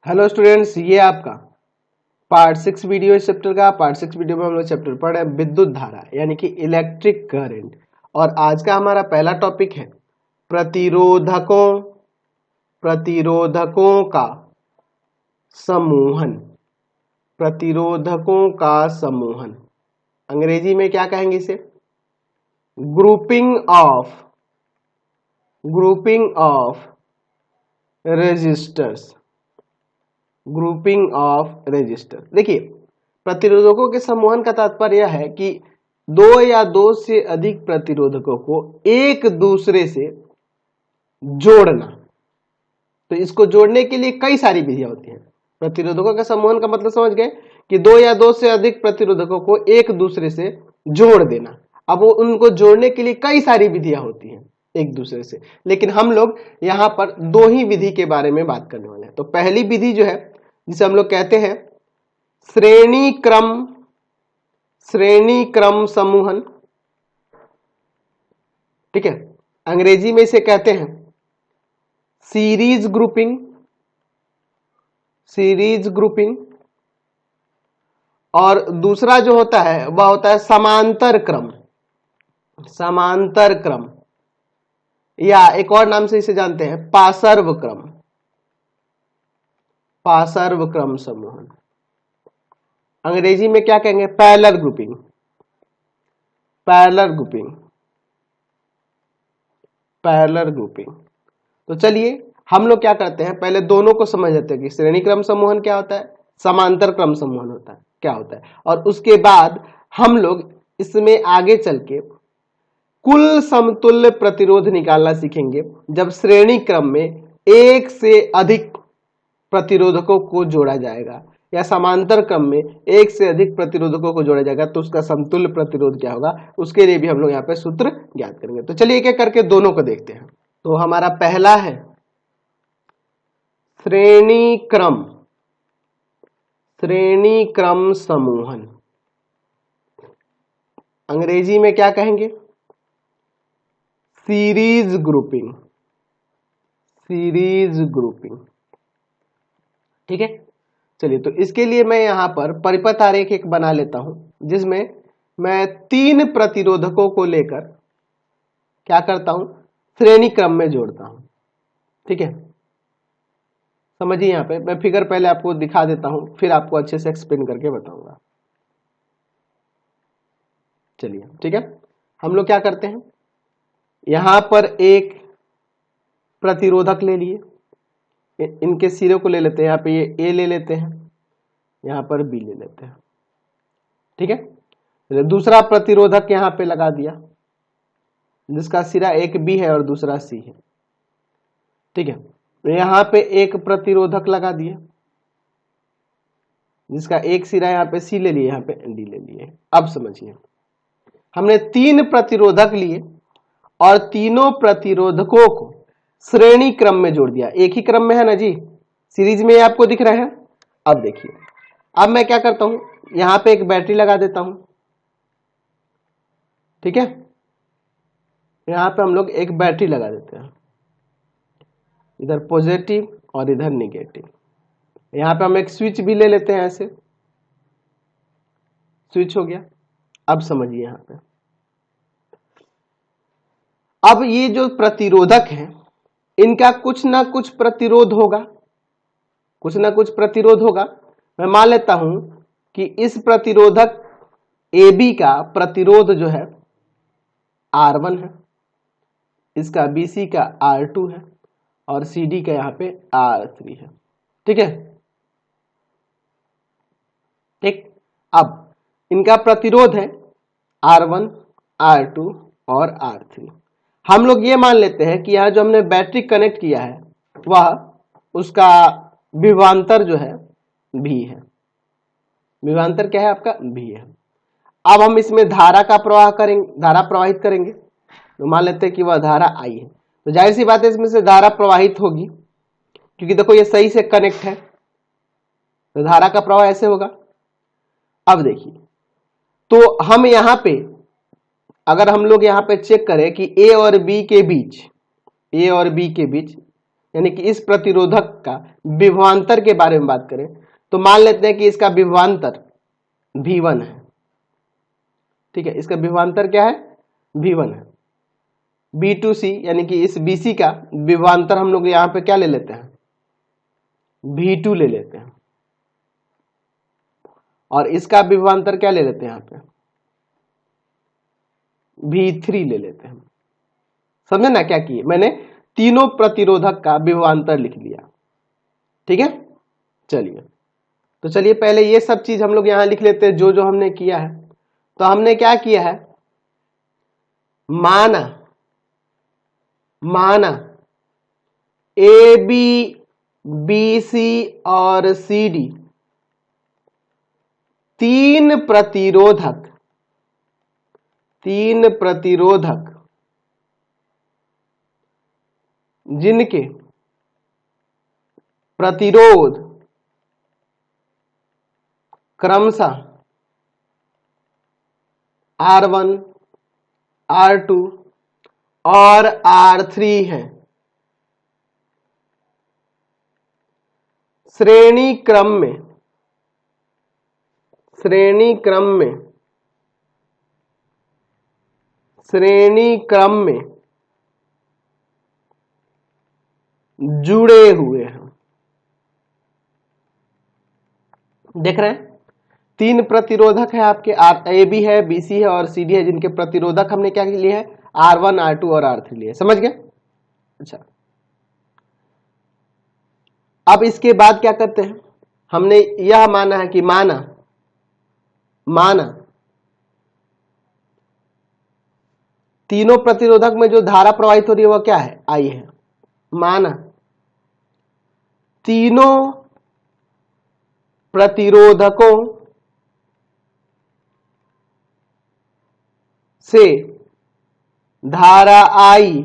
Hello students, ये आपका part 6 video इस चैप्टर का। पार्ट 6 वीडियो में हम लोग चैप्टर पढ़ रहे हैं विद्युत धारा यानी कि इलेक्ट्रिक करंट। और आज का हमारा पहला टॉपिक है प्रतिरोधकों प्रतिरोधकों का समूहन। प्रतिरोधकों का समूहन अंग्रेजी में क्या कहेंगे इसे? Grouping of resistors. Grouping of resistor. देखिए, प्रतिरोधकों के समूहन का तात्पर्य यह है कि दो या दो से अधिक प्रतिरोधकों को एक दूसरे से जोड़ना। तो इसको जोड़ने के लिए कई सारी विधियां होती हैं। प्रतिरोधकों का समूहन का मतलब समझ गए कि दो या दो से अधिक प्रतिरोधकों को एक दूसरे से जोड़ देना। अब वो उनको जोड़ने के लिए कई सारी विधियां होती हैं एक दूसरे से, लेकिन हम लोग यहां पर दो ही विधि के बारे में बात करने वाले हैं। तो पहली विधि जो है, जिसे हम लोग कहते हैं श्रेणी क्रम समूहन, ठीक है, अंग्रेजी में इसे कहते हैं सीरीज ग्रुपिंग। और दूसरा जो होता है वह होता है समांतर क्रम, या एक और नाम से इसे जानते हैं पार्श्व क्रम समूहन। अंग्रेजी में क्या कहेंगे? Parallel grouping. तो चलिए हम लोग क्या करते हैं, पहले दोनों को समझ लेते हैं कि श्रेणी क्रम समूहन क्या होता है, समांतर क्रम समूहन क्या होता है, और उसके बाद हम लोग इसमें आगे चल के कुल समतुल्य प्रतिरोध निकालना सीखेंगे जब श्रेणी क्रम में एक से अधिक प्रतिरोधकों को जोड़ा जाएगा, या समांतर क्रम में एक से अधिक प्रतिरोधकों को जोड़ा जाएगा तो उसका समतुल्य प्रतिरोध क्या होगा, उसके लिए भी हम लोग यहाँ पे सूत्र ज्ञात करेंगे। तो चलिए एक एक करके दोनों को देखते हैं। तो हमारा पहला है श्रेणी क्रम समूहन। अंग्रेजी में क्या कहेंगे? Series grouping. ठीक है, चलिए तो इसके लिए मैं यहां पर परिपथ आरेख एक बना लेता हूं, जिसमें मैं तीन प्रतिरोधकों को लेकर क्या करता हूं, श्रेणी क्रम में जोड़ता हूं। ठीक है, समझिए यहां पे मैं फिगर पहले आपको दिखा देता हूं, फिर आपको अच्छे से एक्सप्लेन करके बताऊंगा। चलिए ठीक है, हम लोग क्या करते हैं, यहां पर एक प्रतिरोधक ले लिए, इनके सिरे को ले लेते हैं, यहाँ पे ये ए ले लेते हैं, यहाँ पर बी ले लेते हैं। ठीक है, दूसरा प्रतिरोधक यहाँ पे लगा दिया जिसका सिरा एक बी है और दूसरा सी है। ठीक है, यहाँ पे एक प्रतिरोधक लगा दिया जिसका एक सिरा यहाँ पे सी ले लिए, यहाँ पे डी ले लिए। अब समझिए, हमने तीन प्रतिरोधक लिए और तीनों प्रतिरोधकों को श्रेणी क्रम में जोड़ दिया। एक ही क्रम में है ना जी, सीरीज में आपको दिख रहे हैं। अब देखिए, अब मैं क्या करता हूं, यहां पे एक बैटरी लगा देता हूं। ठीक है, यहां पे हम लोग एक बैटरी लगा देते हैं, इधर पॉजिटिव और इधर निगेटिव। यहां पे हम एक स्विच भी ले लेते हैं, ऐसे स्विच हो गया। अब समझिए, यहां पे अब ये जो प्रतिरोधक है इनका कुछ ना कुछ प्रतिरोध होगा। मैं मान लेता हूं कि इस प्रतिरोधक AB का प्रतिरोध जो है R1 है, इसका BC का R2 है और CD का यहाँ पे R3 है। ठीक है, ठीक। अब इनका प्रतिरोध है R1, R2 और R3। हम लोग ये मान लेते हैं कि यहाँ जो हमने बैटरी कनेक्ट किया है वह उसका विभवांतर जो है V है। विभवांतर क्या है आपका? V है। अब हम इसमें धारा प्रवाहित करेंगे, तो मान लेते हैं कि वह धारा I है। तो जाहिर सी बात है इसमें से धारा प्रवाहित होगी, क्योंकि देखो ये सही से कनेक्ट है, तो धारा का प्रवाह ऐसे होगा। अब देखिए, तो हम यहां पे अगर हम लोग यहाँ पे चेक करें कि A और B के बीच यानी कि इस प्रतिरोधक का विभवांतर के बारे में बात करें तो मान लेते हैं कि इसका विभवांतर V1 है। ठीक है, इसका विभवांतर क्या है? V1 है। B2C यानी कि इस BC का विभवांतर हम लोग यहाँ पे क्या ले लेते हैं? V2 ले लेते हैं। और इसका विभवांतर क्या ले लेते हैं? यहाँ पे V3 ले लेते हैं। समझे ना क्या किए? मैंने तीनों प्रतिरोधक का विभवांतर लिख लिया। ठीक है, चलिए तो चलिए पहले ये सब चीज हम लोग यहां लिख लेते हैं जो जो हमने किया है। तो हमने क्या किया है? माना AB, BC और CD तीन प्रतिरोधक जिनके प्रतिरोध क्रमशः R1, R2 और R3 हैं। श्रेणी क्रम में जुड़े हुए हैं। देख रहे हैं? तीन प्रतिरोधक है आपके, AB है, BC है और CD है, जिनके प्रतिरोधक हमने क्या लिए है? R1, R2 और R3 लिए। समझ गए? अच्छा, अब इसके बाद क्या करते हैं? हमने यह माना है कि माना तीनों प्रतिरोधक में जो धारा प्रवाहित हो रही है वह क्या है? I है। माना तीनों प्रतिरोधकों से धारा I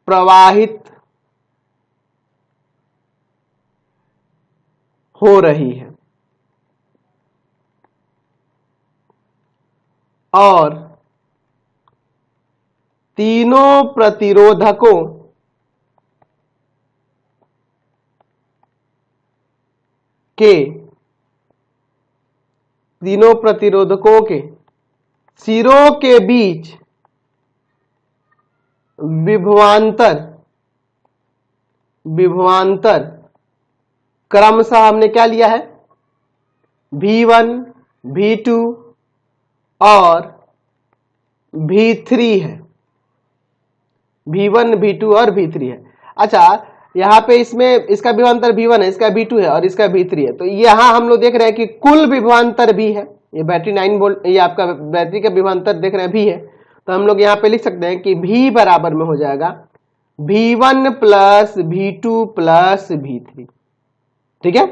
प्रवाहित हो रही है और तीनों प्रतिरोधकों के सिरों के बीच विभवांतर क्रमशः हमने क्या लिया है? V1, V2 और V3 है। V1, V2 और V3 है। अच्छा, यहाँ पे इसमें इसका विभवांतर V1 है, इसका V2 है और इसका V3 है। तो यहाँ हम लोग देख रहे हैं कि कुल विभवांतर भी है। ये बैटरी 9 वोल्ट, ये आपका बैटरी का विभवांतर देख रहे हैं भी है। तो हम लोग यहाँ पे लिख सकते हैं कि V बराबर में हो जाएगा V1 plus V2 plus V3। ठीक है,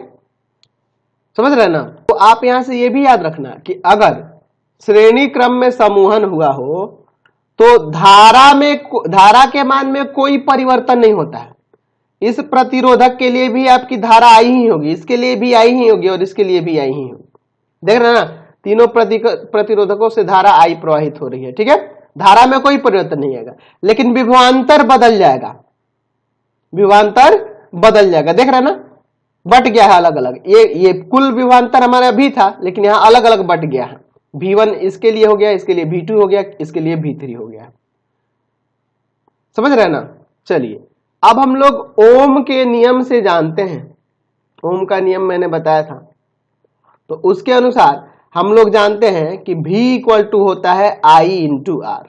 समझ रहे ना? तो आप यहां से ये भी याद रखना कि अगर श्रेणी क्रम में समूहन हुआ हो तो धारा के मान में कोई परिवर्तन नहीं होता है। इस प्रतिरोधक के लिए भी आपकी धारा आई ही होगी, इसके लिए भी आई ही होगी और इसके लिए भी आई ही होगी। देख रहे ना? तीनों प्रतिरोधकों से धारा I प्रवाहित हो रही है। ठीक है, धारा में कोई परिवर्तन नहीं आएगा, लेकिन विभवांतर बदल जाएगा। देख रहे ना? बट गया है अलग अलग। ये कुल विभवांतर हमारा भी था, लेकिन यहां अलग अलग बट गया है। V1 इसके लिए हो गया, इसके लिए V2 हो गया, इसके लिए V3 हो गया। समझ रहे ना? चलिए, अब हम लोग ओम के नियम से जानते हैं। ओम का नियम मैंने बताया था, तो उसके अनुसार हम लोग जानते हैं कि V इक्वल टू होता है I इंटू R।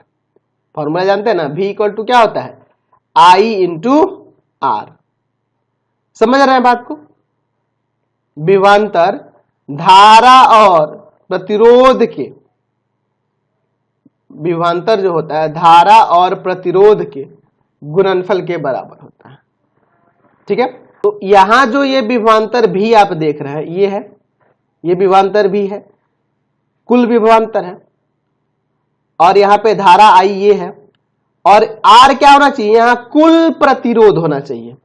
फॉर्मूला जानते हैं ना? V इक्वल टू क्या होता है? I into R। समझ रहे हैं बात को? विभवांतर धारा और प्रतिरोध के विभवांतर जो होता है धारा और प्रतिरोध के गुणनफल के बराबर होता है। ठीक है, तो यहां जो ये विभवांतर भी आप देख रहे हैं, ये है, ये विभवांतर भी है, कुल विभवांतर है, और यहां पे धारा I ये है, और R क्या होना चाहिए? यहां कुल प्रतिरोध होना चाहिए।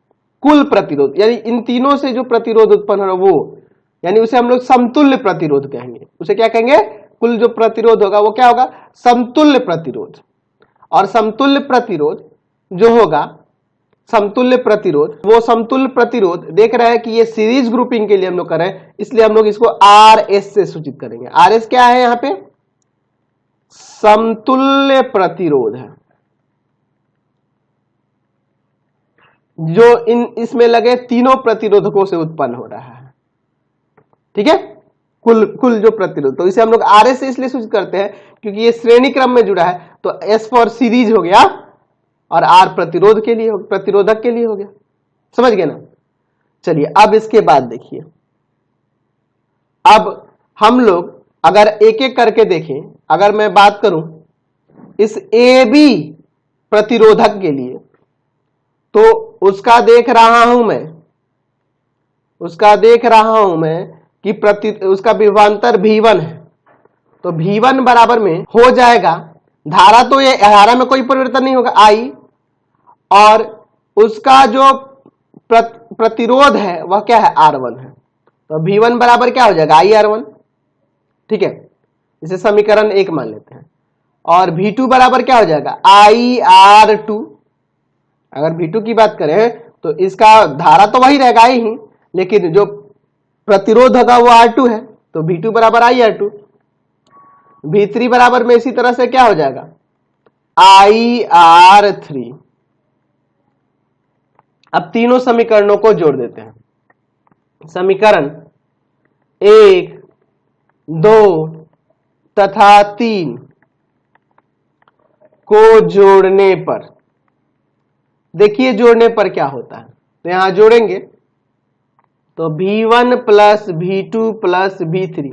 कुल प्रतिरोध यानी इन तीनों से जो प्रतिरोध उत्पन्न हो रहा है वो, यानी उसे हम लोग समतुल्य प्रतिरोध कहेंगे। उसे क्या कहेंगे? कुल जो प्रतिरोध होगा वो क्या होगा? समतुल्य प्रतिरोध। और समतुल्य प्रतिरोध जो होगा समतुल्य प्रतिरोध, वो समतुल्य प्रतिरोध देख रहे हैं कि ये सीरीज ग्रुपिंग के लिए हम लोग कर रहे हैं, इसलिए हम लोग इसको आर एस से सूचित करेंगे। आर एस क्या है? यहाँ पे समतुल्य प्रतिरोध है, जो इसमें लगे तीनों प्रतिरोधकों से उत्पन्न हो रहा है। ठीक है, कुल जो प्रतिरोध, तो इसे हम लोग आर एस से इसलिए सूचित करते हैं क्योंकि ये श्रेणी क्रम में जुड़ा है, तो एस फॉर सीरीज हो गया और आर प्रतिरोध के लिए, प्रतिरोधक के लिए हो गया। समझ गए ना? चलिए अब इसके बाद देखिए, अब हम लोग अगर एक एक करके देखें, अगर मैं बात करूं इस ए बी प्रतिरोधक के लिए, तो उसका देख रहा हूं मैं कि उसका विभवांतर V1 है, तो V1 बराबर में हो जाएगा, धारा तो ये धारा में कोई परिवर्तन नहीं होगा I, और उसका जो प्रतिरोध है वह क्या है? R1 है, तो V1 बराबर क्या हो जाएगा? IR1। ठीक है, इसे समीकरण 1 मान लेते हैं। और V2 बराबर क्या हो जाएगा? IR2। अगर V2 की बात करें तो इसका धारा तो वही रहेगा ही, लेकिन जो प्रतिरोध होगा वो R2 है, तो V2 बराबर IR2। V3 बराबर में इसी तरह से क्या हो जाएगा? IR3। अब तीनों समीकरणों को जोड़ देते हैं। समीकरण 1, 2 तथा 3 को जोड़ने पर देखिए, जोड़ने पर क्या होता है, तो यहां जोड़ेंगे तो V1 plus V2 plus V3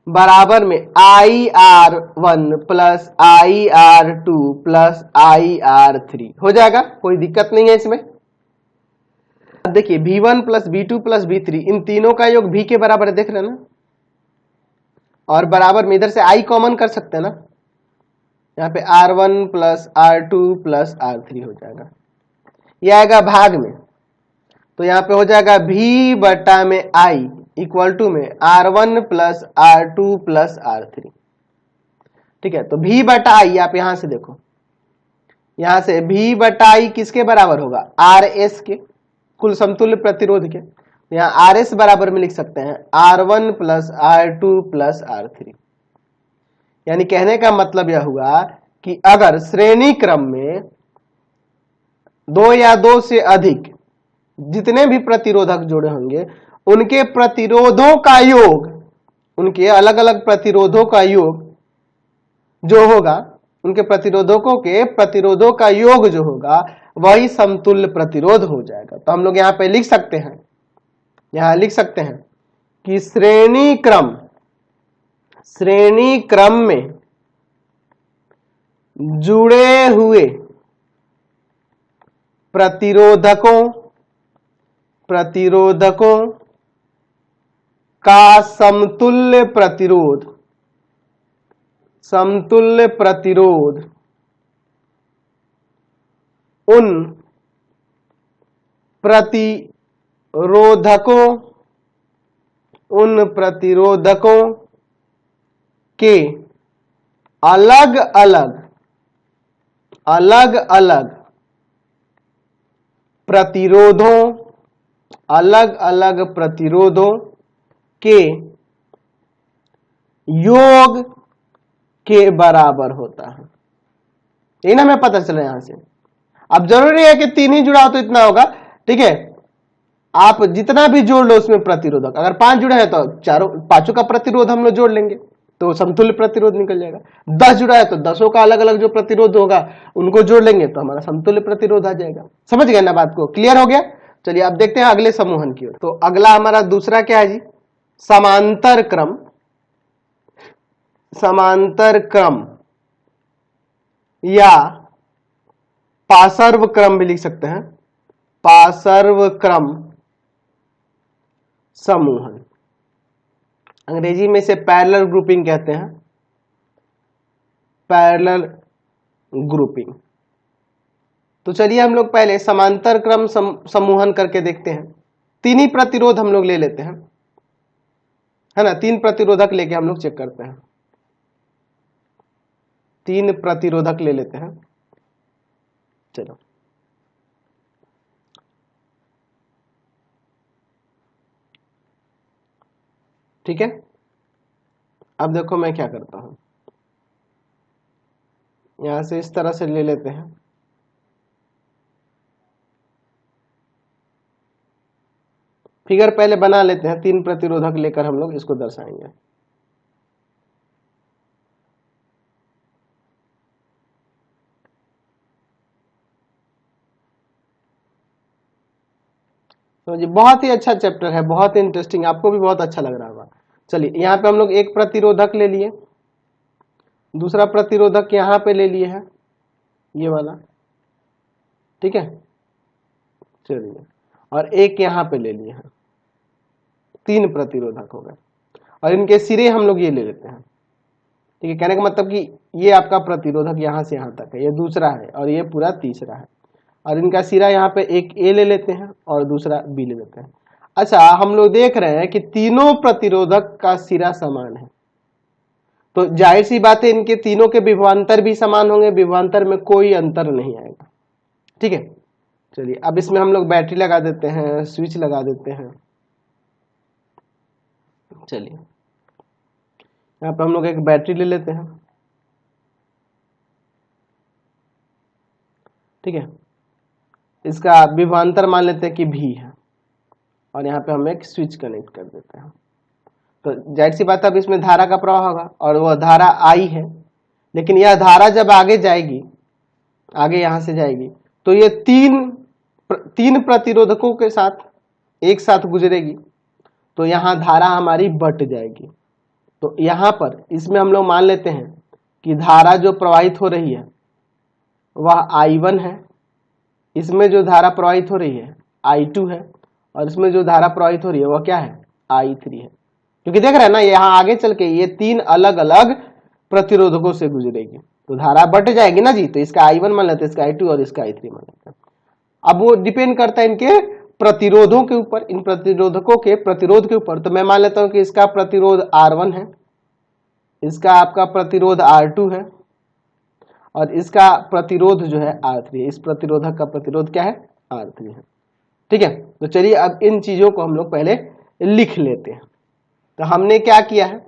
बराबर में IR1 plus IR2 plus IR3 हो जाएगा। कोई दिक्कत नहीं है इसमें। देखिए V1 plus V2 plus V3, इन तीनों का योग V के बराबर है, देख रहे हैं ना, और बराबर में इधर से I कॉमन कर सकते हैं ना, यहाँ पे R1 plus R2 plus R3 हो जाएगा। यह आएगा भाग में, तो यहाँ पे हो जाएगा V बटा में I इक्वल टू में R1 plus R2 plus R3। ठीक है, तो V बटा I आप यहां से देखो, यहां से V बटा I किसके बराबर होगा? RS के, कुल समतुल्य प्रतिरोध के। यहाँ RS बराबर में लिख सकते हैं R1 plus R2 plus R3। यानी कहने का मतलब यह हुआ कि अगर श्रेणी क्रम में 2 या 2 से अधिक जितने भी प्रतिरोधक जुड़े होंगे, उनके प्रतिरोधों का योग, उनके अलग अलग प्रतिरोधों का योग जो होगा, उनके प्रतिरोधकों के प्रतिरोधों का योग जो होगा वही समतुल्य प्रतिरोध हो जाएगा। तो हम लोग यहां पे लिख सकते हैं, यहां लिख सकते हैं कि श्रेणी क्रम में जुड़े हुए प्रतिरोधकों का समतुल्य प्रतिरोध उन प्रतिरोधकों के अलग अलग प्रतिरोधों के योग के बराबर होता है। यही ना हमें पता चला यहां से। अब जरूरी है कि 3 ही जुड़ा हो तो इतना होगा। ठीक है, आप जितना भी जोड़ लो उसमें प्रतिरोधक, अगर 5 जुड़े हैं तो पांचों का प्रतिरोध हम लोग जोड़ लेंगे तो समतुल्य प्रतिरोध निकल जाएगा। 10 जुड़ा है तो 10 का अलग अलग जो प्रतिरोध होगा उनको जोड़ लेंगे तो हमारा समतुल्य प्रतिरोध आ जाएगा। समझ गए ना बात को? क्लियर हो गया? चलिए अब देखते हैं अगले समूहन की ओर। तो अगला हमारा दूसरा क्या है जी? समांतर क्रम या पार्श्व क्रम भी लिख सकते हैं, पार्श्व क्रम समूहन। अंग्रेजी में इसे पैरेलल ग्रुपिंग कहते हैं, पैरेलल ग्रुपिंग। तो चलिए हम लोग पहले समांतर क्रम समूहन करके देखते हैं। 3 ही प्रतिरोध हम लोग ले लेते हैं, है ना, 3 प्रतिरोधक लेके हम लोग चेक करते हैं। 3 प्रतिरोधक ले लेते हैं। चलो ठीक है। अब देखो मैं क्या करता हूं, यहां से इस तरह से ले लेते हैं, फिगर पहले बना लेते हैं, 3 प्रतिरोधक लेकर हम लोग इसको दर्शाएंगे। तो जी बहुत ही अच्छा चैप्टर है, बहुत ही इंटरेस्टिंग, आपको भी बहुत अच्छा लग रहा होगा। चलिए यहाँ पे हम लोग एक प्रतिरोधक ले लिए, दूसरा प्रतिरोधक यहाँ पे ले लिए है, ये वाला, ठीक है। चलिए, और एक यहाँ पे ले लिए हैं, 3 प्रतिरोधक हो गए, और इनके सिरे हम लोग ये ले लेते हैं, ठीक है। कहने का मतलब कि ये आपका प्रतिरोधक यहाँ से यहाँ तक है, ये दूसरा है, और ये पूरा तीसरा है, और इनका सिरा यहाँ पे एक ए ले लेते हैं और दूसरा बी ले लेते हैं। अच्छा, हम लोग देख रहे हैं कि तीनों प्रतिरोधक का सिरा समान है, तो जाहिर सी बात है इनके तीनों के विभवांतर भी समान होंगे, विभवांतर में कोई अंतर नहीं आएगा, ठीक है। चलिए अब इसमें हम लोग बैटरी लगा देते हैं, स्विच लगा देते हैं। चलिए यहाँ पे हम लोग एक बैटरी ले लेते हैं, ठीक है। इसका विभवांतर मान लेते हैं कि भी है, और यहाँ पे हम एक स्विच कनेक्ट कर देते हैं। तो जाहिर सी बात है अब इसमें धारा का प्रवाह होगा, और वह धारा आई है, लेकिन यह धारा जब आगे जाएगी, आगे यहां से जाएगी, तो ये तीन प्रतिरोधकों के साथ एक साथ गुजरेगी, तो यहां धारा हमारी बट जाएगी। तो यहां पर इसमें हम लोग मान लेते हैं कि धारा जो प्रवाहित हो रही है वह I1 है, इसमें जो धारा प्रवाहित हो रही है I2 है, और इसमें जो धारा प्रवाहित हो रही है वह क्या है, I3 है। क्योंकि देख रहे हैं ना, यहाँ आगे चल के ये 3 अलग अलग प्रतिरोधकों से गुजरेगी, तो धारा बट जाएगी ना जी। तो इसका I1 मान लेते हैं, इसका I2 और इसका I3 मान लेते हैं। अब वो डिपेंड करता है इनके प्रतिरोधों के ऊपर, इन प्रतिरोधकों के प्रतिरोध के ऊपर। तो मैं मान लेता हूं कि इसका प्रतिरोध R1 है, इसका आपका प्रतिरोध R2 है, और इसका प्रतिरोध जो है R3 है। इस प्रतिरोधक का प्रतिरोध क्या है, R3 है, ठीक है। तो चलिए अब इन चीजों को हम लोग पहले लिख लेते हैं। तो हमने क्या किया है,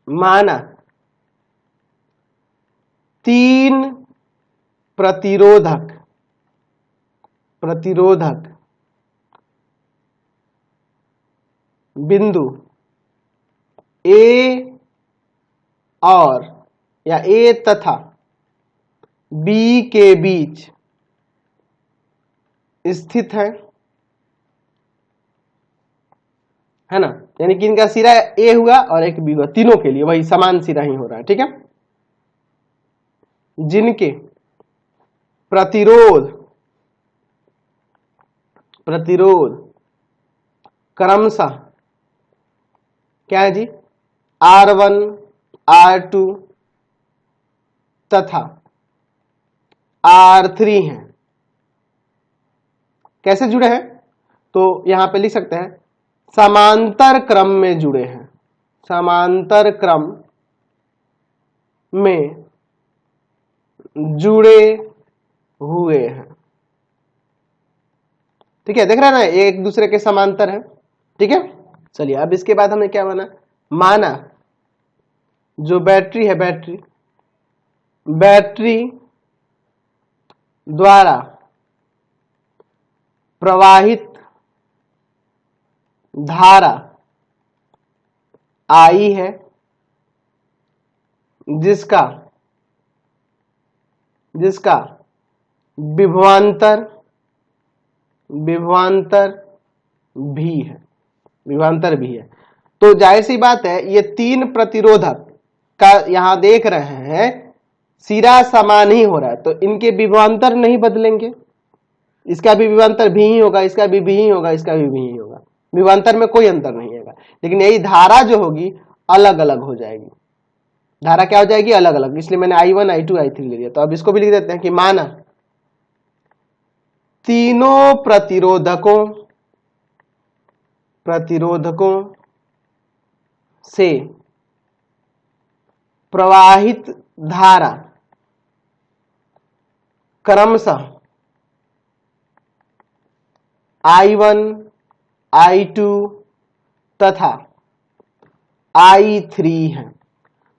माना 3 प्रतिरोधक बिंदु ए और या ए तथा बी के बीच स्थित है ना। यानी कि इनका सिरा ए हुआ और एक बी हुआ, तीनों के लिए वही समान सिरा ही हो रहा है, ठीक है। जिनके प्रतिरोध क्रमशः क्या है जी, R1 R2 तथा R3 हैं। कैसे जुड़े हैं, तो यहां पे लिख सकते हैं समांतर क्रम में जुड़े हैं, समांतर क्रम में जुड़े हुए हैं, ठीक है। देख रहे हैं ना, एक दूसरे के समांतर है, ठीक है। चलिए अब इसके बाद हमने क्या माना जो बैटरी है, बैटरी द्वारा प्रवाहित धारा I है, जिसका विभवांतर भी है। तो जाहिर सी बात है ये 3 प्रतिरोधक का यहां देख रहे हैं सिरा समान ही हो रहा है, तो इनके विभवांतर नहीं बदलेंगे, इसका भी विभवांतर भी ही होगा, इसका भी ही होगा, इसका भी ही होगा, विभवांतर में कोई अंतर नहीं होगा। लेकिन यही धारा जो होगी अलग अलग हो जाएगी, धारा क्या हो जाएगी, अलग अलग। इसलिए मैंने I1 I2 I3 ले लिया। तो अब इसको भी लिख देते हैं कि माना तीनों प्रतिरोधकों से प्रवाहित धारा क्रमशः I1 I2 तथा I3 है।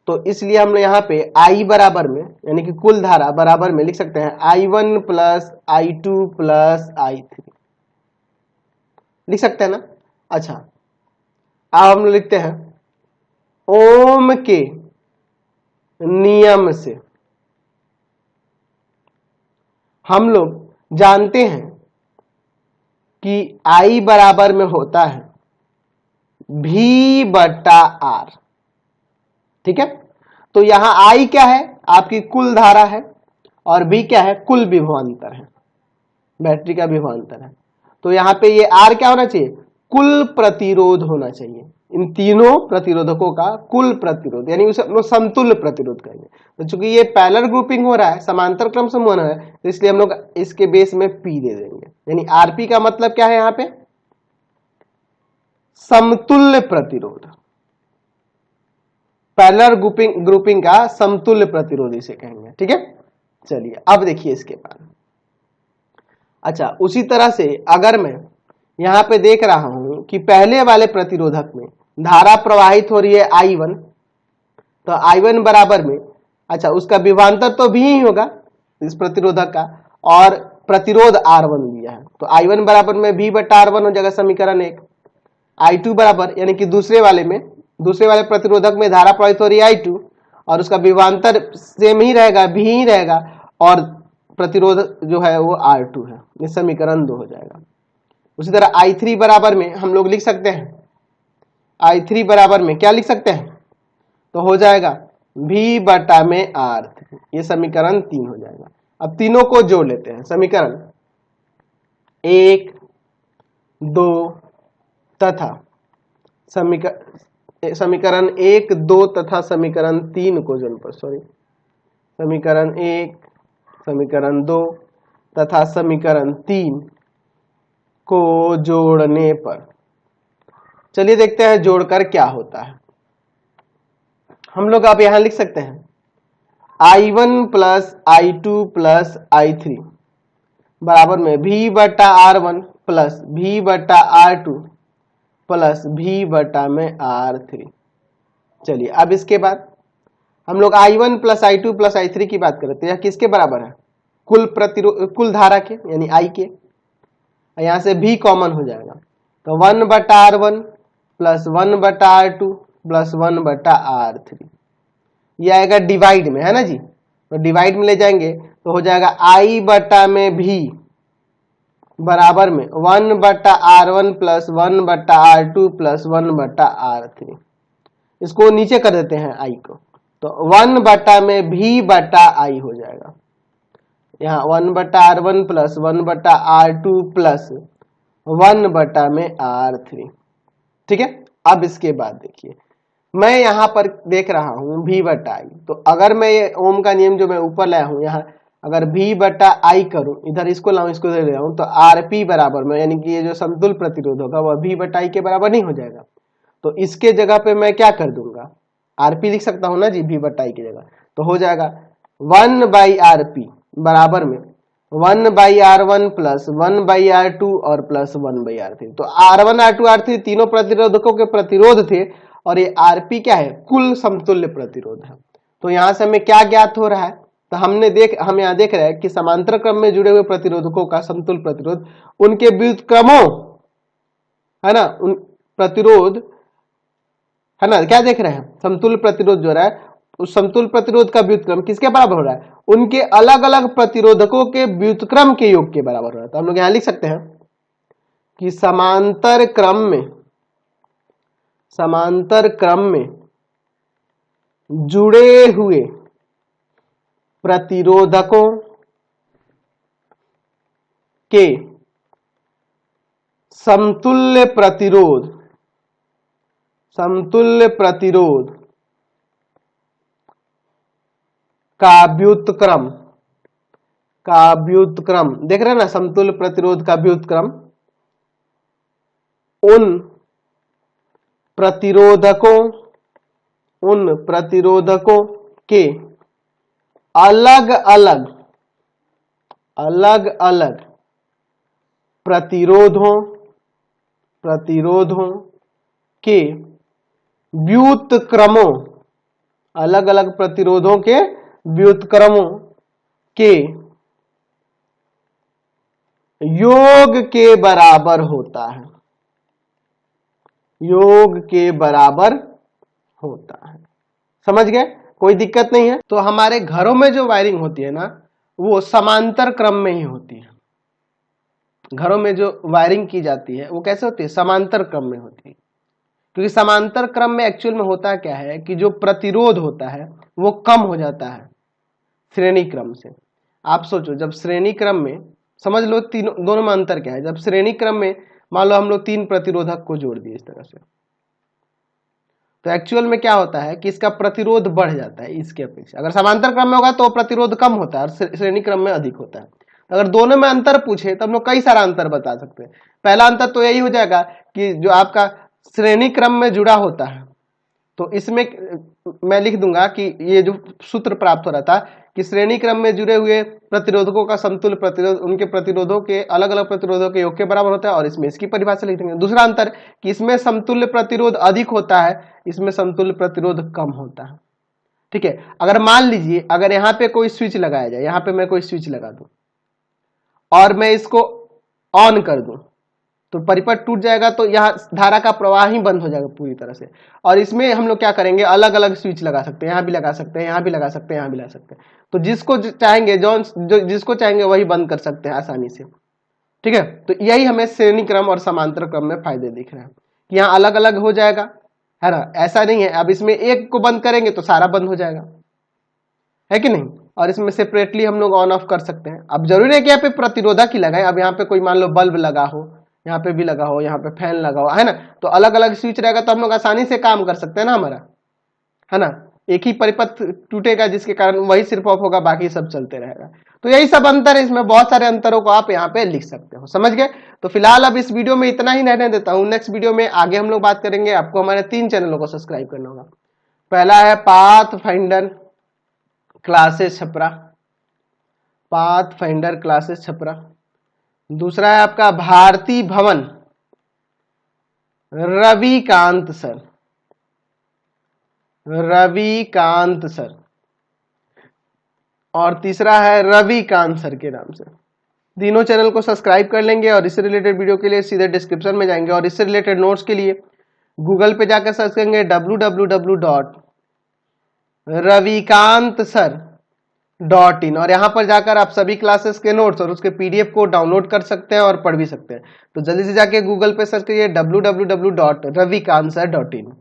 तो इसलिए हम यहाँ पे I बराबर में यानी कि कुल धारा बराबर में लिख सकते हैं I1 plus I2 plus I3 लिख सकते हैं ना। अच्छा, अब हम लिखते हैं ओम के नियम से हम लोग जानते हैं कि I बराबर में होता है V बटा R। ठीक है, तो यहां I क्या है, आपकी कुल धारा है, और V क्या है, कुल विभवांतर है, बैटरी का विभवांतर है। तो यहाँ पे ये R क्या होना चाहिए, कुल प्रतिरोध होना चाहिए। इन तीनों प्रतिरोधकों का कुल प्रतिरोध यानी उसे हम लोग समतुल्य प्रतिरोध कहेंगे। तो चूंकि ये पैरेलल ग्रुपिंग हो रहा है, समांतर क्रम समूहन है, तो इसलिए हम लोग इसके बेस में P दे देंगे। यानी RP का मतलब क्या है, यहाँ पे समतुल्य प्रतिरोध, पैरेलल ग्रुपिंग का समतुल्य प्रतिरोध इसे कहेंगे। ठीक है, चलिए अब देखिए इसके बाद। अच्छा, उसी तरह से अगर मैं यहां पे देख रहा हूं कि पहले वाले प्रतिरोधक में धारा प्रवाहित हो रही है I1, तो I1 बराबर में, अच्छा उसका विभवांतर तो भी ही होगा इस प्रतिरोधक का, और प्रतिरोध R1 दिया है, तो I1 बराबर में V बटा R1 हो जाएगा समीकरण 1। I2 बराबर यानी कि दूसरे वाले प्रतिरोधक में धारा प्रवाहित हो रही है I2 और उसका विभवांतर सेम ही रहेगा, V ही रहेगा, और प्रतिरोध जो है वो R2 है, ये समीकरण 2 हो जाएगा। उसी तरह I3 बराबर में हम लोग लिख सकते हैं, I3 बराबर में क्या लिख सकते हैं, तो हो जाएगा V बटा में R3, ये समीकरण 3 हो जाएगा। अब तीनों को जोड़ लेते हैं, समीकरण 1, 2 तथा समीकरण 1, 2 तथा समीकरण 3 को समीकरण 1, समीकरण 2 तथा समीकरण 3 को जोड़ने पर चलिए देखते हैं जोड़कर क्या होता है। हम लोग अब यहां लिख सकते हैं I1 plus I2 plus I3 बराबर में V बटा R1 प्लस V बटा R2 प्लस V बटा में R3। चलिए अब इसके बाद हम लोग I1 plus I2 plus I3 की बात करते हैं, यह किसके बराबर है, कुल धारा के यानी I के। यहां से V कॉमन हो जाएगा, तो 1 बटा R1 प्लस 1 बटा R2 प्लस 1 बटा R3, ये आएगा डिवाइड में, है ना जी, तो डिवाइड में ले जाएंगे तो हो जाएगा I बटा में V बराबर में 1 बटा R1 प्लस 1 बटा R2 प्लस 1 बटा R3। इसको नीचे कर देते हैं I को, तो 1 बटा में V बटा I हो जाएगा। यहाँ 1 बटा R1 प्लस 1 बटा R2 प्लस 1 बटा में R3। ठीक है, अब इसके बाद देखिए मैं यहां पर देख रहा हूं V बटा I, तो अगर मैं ये ओम का नियम जो मैं ऊपर लाया हूं, यहाँ अगर V बटा I करूं, इधर इसको लाऊं इसको इधर ले आऊं, तो RP बराबर में यानी कि ये जो समतुल्य प्रतिरोध होगा वह V बटा I के बराबर नहीं हो जाएगा। तो इसके जगह पे मैं क्या कर दूंगा, RP लिख सकता हूं ना जी, V बटा I की जगह, तो हो जाएगा 1 बाई RP बराबर में 1 by R1 plus 1 by R2 और प्लस 1 बाई R3। तो R1 R2 R3 तीनों प्रतिरोधकों के प्रतिरोध थे, और ये RP क्या है, कुल समतुल्य प्रतिरोध है। तो यहां से हमें क्या ज्ञात हो रहा है, तो हम यहाँ देख रहे हैं कि समांतर क्रम में जुड़े हुए प्रतिरोधकों का समतुल्य प्रतिरोध उनके व्युत्क्रमों, है ना, उन प्रतिरोध, है ना, क्या देख रहे हैं, समतुल्य प्रतिरोध जो रहा है उस समतुल्य प्रतिरोध का व्युत्क्रम किसके बराबर हो रहा है, उनके अलग अलग प्रतिरोधकों के व्युत्क्रम के योग के बराबर हो रहा है। तो हम लोग यहां लिख सकते हैं कि समांतर क्रम में जुड़े हुए प्रतिरोधकों के समतुल्य प्रतिरोध का व्युत्क्रम देख रहे हैं ना, समतुल्य प्रतिरोध का व्युत्क्रम उन प्रतिरोधकों के अलग अलग प्रतिरोधों के व्युत्क्रमों, अलग अलग प्रतिरोधों के व्युत्क्रमों के योग के बराबर होता है, योग के बराबर होता है। समझ गए? कोई दिक्कत नहीं है। तो हमारे घरों में जो वायरिंग होती है ना, वो समांतर क्रम में ही होती है। घरों में जो वायरिंग की जाती है वो कैसे होती है? समांतर क्रम में होती है। क्योंकि समांतर क्रम में एक्चुअल में होता क्या है कि जो प्रतिरोध होता है वो कम हो जाता है श्रेणी क्रम से। आप सोचो, जब श्रेणी क्रम में, समझ लो तीनों, दोनों में अंतर क्या है। जब श्रेणी क्रम में मान लो हम लोग 3 प्रतिरोधक को जोड़ दिए इस तरह से, तो एक्चुअल में क्या होता है कि इसका प्रतिरोध बढ़ जाता है इसके अपेक्षा। अगर समांतर क्रम में होगा तो प्रतिरोध कम होता है और श्रेणी क्रम में अधिक होता है। अगर दोनों में अंतर पूछे तो हम लोग कई सारा अंतर बता सकते हैं। पहला अंतर तो यही हो जाएगा कि जो आपका श्रेणी क्रम में जुड़ा होता है, तो इसमें मैं लिख दूंगा कि ये जो सूत्र प्राप्त हो रहा था कि श्रेणी क्रम में जुड़े हुए प्रतिरोधकों का समतुल्य प्रतिरोध उनके प्रतिरोधों के अलग अलग प्रतिरोधों के योग के बराबर होता है, और इसमें इसकी परिभाषा लिख देंगे। दूसरा अंतर कि इसमें समतुल्य प्रतिरोध अधिक होता है, इसमें समतुल्य प्रतिरोध कम होता है। ठीक है। अगर मान लीजिए अगर यहाँ पे कोई स्विच लगाया जाए, यहाँ पे मैं कोई स्विच लगा दूं और मैं इसको ऑन कर दूं तो परिपथ टूट जाएगा, तो यहाँ धारा का प्रवाह ही बंद हो जाएगा पूरी तरह से। और इसमें हम लोग क्या करेंगे, अलग अलग स्विच लगा सकते हैं, यहाँ भी लगा सकते हैं, यहाँ भी लगा सकते हैं, यहाँ भी लगा सकते हैं। तो जिसको चाहेंगे जिसको चाहेंगे वही बंद कर सकते हैं आसानी से। ठीक है। तो यही हमें श्रेणी क्रम और समांतर क्रम में फायदे दिख रहे हैं कि यहाँ अलग अलग हो जाएगा, है ना। ऐसा नहीं है अब इसमें एक को बंद करेंगे तो सारा बंद हो जाएगा, है कि नहीं। और इसमें सेपरेटली हम लोग ऑन ऑफ कर सकते हैं। अब जरूरी है कि यहाँ पे प्रतिरोधक ही लगाए। अब यहाँ पे कोई मान लो बल्ब लगा हो, यहाँ पे भी लगा हो, यहाँ पे फैन लगा हो, है ना, तो अलग अलग स्विच रहेगा तो हम लोग आसानी से काम कर सकते हैं ना हमारा, है ना। एक ही परिपथ टूटेगा जिसके कारण वही सिर्फ ऑफ होगा, बाकी सब चलते रहेगा। तो यही सब अंतर है, इसमें बहुत सारे अंतरों को आप यहाँ पे लिख सकते हो। समझ गए? तो फिलहाल अब इस वीडियो में इतना ही रहने देता हूँ। नेक्स्ट वीडियो में आगे हम लोग बात करेंगे। आपको हमारे 3 चैनलों को सब्सक्राइब करना होगा। पहला है pathfinder classes Chhapra, pathfinder classes Chhapra. दूसरा है आपका भारती भवन रविकांत सर, रविकांत सर। और तीसरा है रविकांत सर के नाम से। तीनों चैनल को सब्सक्राइब कर लेंगे और इससे रिलेटेड वीडियो के लिए सीधे डिस्क्रिप्शन में जाएंगे और इससे रिलेटेड नोट्स के लिए गूगल पे जाकर सर्च करेंगे www.ravikantsir.in और यहाँ पर जाकर आप सभी क्लासेस के नोट्स और उसके पीडीएफ को डाउनलोड कर सकते हैं और पढ़ भी सकते हैं। तो जल्दी से जाके गूगल पे सर्च करिए www.ravikantsir.in।